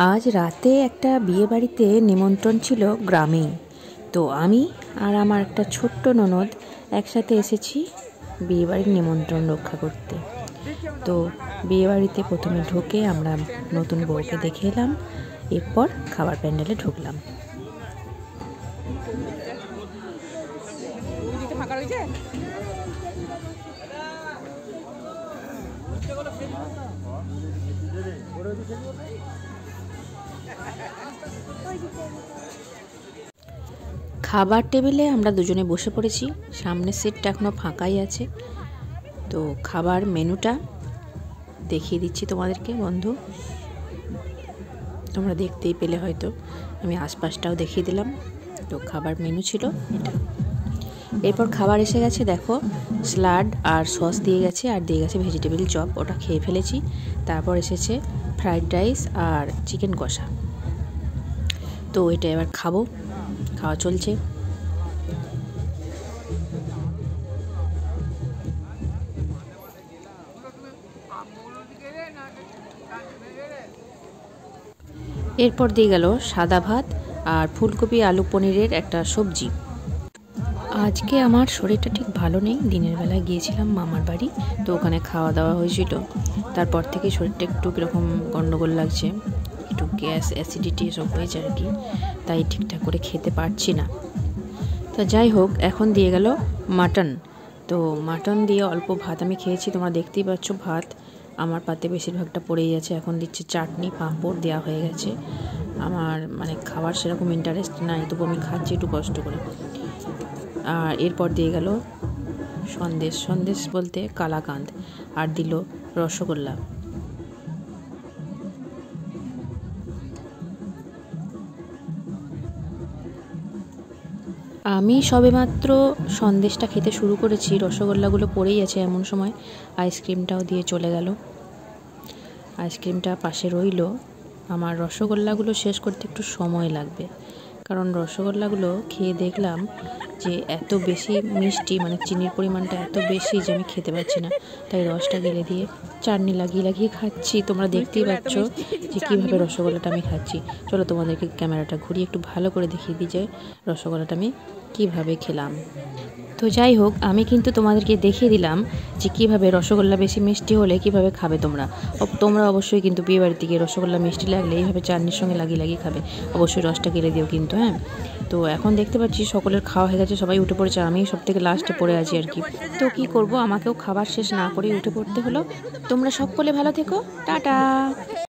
আজ রাতে একটা বিয়ে বাড়িতে নিমন্ত্রণ ছিল গ্রামে। তো আমি আর আমার একটা ছোট্ট ননদ একসাথে এসেছি বিয়ে বাড়ির নিমন্ত্রণ রক্ষা করতে। তো বিয়ে বাড়িতে প্রথমে ঢুকে আমরা নতুন বউকে দেখে এলাম, এরপর খাবার প্যান্ডেলে ঢুকলাম। খাবার টেবিলে আমরা দুজনে বসে পড়েছি, সামনের সিটটা এখনো ফাঁকাই আছে। তো খাবার মেনুটা দেখিয়ে দিচ্ছি তোমাদেরকে বন্ধু, তোমরা দেখতেই পেলে হয়তো, আমি আশপাশটাও দেখিয়ে দিলাম। তো খাবার মেনু ছিল এটা। এরপর খাবার এসে গেছে, দেখো স্যালাড আর সস দিয়ে গেছে, আর দিয়ে গেছে ভেজিটেবিল চপ, ওটা খেয়ে ফেলেছি। তারপর এসেছে ফ্রাইড রাইস আর চিকেন কষা। তো এটা এবার খাবো, খাওয়া চলছে। এরপর দিয়ে গেল সাদা ভাত আর ফুলকপি আলু পনিরের একটা সবজি। আজকে আমার শরীরটা ঠিক ভালো নেই, দিনের বেলায় গিয়েছিলাম মামার বাড়ি, তো ওখানে খাওয়া দাওয়া হয়েছিল। তারপর থেকে শরীরটা একটু কীরকম গন্ডগোল লাগছে, একটু গ্যাস অ্যাসিডিটি এসব হয়েছে আর কি, তাই ঠিকঠাক করে খেতে পারছি না। তো যাই হোক, এখন দিয়ে গেল মাটন। তো মাটন দিয়ে অল্প ভাত আমি খেয়েছি, তোমরা দেখতেই পাচ্ছ ভাত আমার পাতে বেশিরভাগটা পড়েই আছে। এখন দিচ্ছে চাটনি, পাঁপড় দেওয়া হয়ে গেছে। আমার মানে খাবার সেরকম ইন্টারেস্ট নাই, তবু আমি খাচ্ছি একটু কষ্ট করে। আর এরপর দিয়ে গেল সন্দেশ, সন্দেশ বলতে কালাকাঁদ, আর দিল রসগোল্লা। আমি সবেমাত্র সন্দেশটা খেতে শুরু করেছি, রসগোল্লাগুলো পড়েই আছে, এমন সময় আইসক্রিমটাও দিয়ে চলে গেল। আইসক্রিমটা পাশে রইল। আমার রসগোল্লাগুলো শেষ করতে একটু সময় লাগবে, কারণ রসগোল্লাগুলো খেয়ে দেখলাম যে এত বেশি মিষ্টি, মানে চিনির পরিমাণটা এত বেশি যে আমি খেতে পারছি না। তাই রসটা গেলে দিয়ে চাটনি লাগিয়ে লাগিয়ে খাচ্ছি। তোমরা দেখতেই পাচ্ছ যে কীভাবে রসগোল্লাটা আমি খাচ্ছি। চলো তোমাদেরকে ক্যামেরাটা ঘুরিয়ে একটু ভালো করে দেখিয়ে দিই যে রসগোল্লাটা আমি কীভাবে খেলাম। তো যাই হোক, আমি কিন্তু তোমাদেরকে দেখিয়ে দিলাম যে কীভাবে রসগোল্লা বেশি মিষ্টি হলে কীভাবে খাবে তোমরা। তোমরা অবশ্যই কিন্তু বিয়ে বাড়িতে গিয়ে রসগোল্লা মিষ্টি লাগলে এইভাবে চাটনির সঙ্গে লাগিয়ে লাগিয়ে খাবে, অবশ্যই রসটা গেলে দিও কিন্তু, হ্যাঁ। তো এখন দেখতে পাচ্ছি সকলের খাওয়া হয়ে গেছে, সবাই উঠে পড়েছে, আমি সব থেকে লাস্টে পড়ে আছি আর কি। তো কি করব, আমাকেও খাবার শেষ না করেই উঠে পড়তে হলো। তোমরা সকলে ভালো থেকো, টাটা।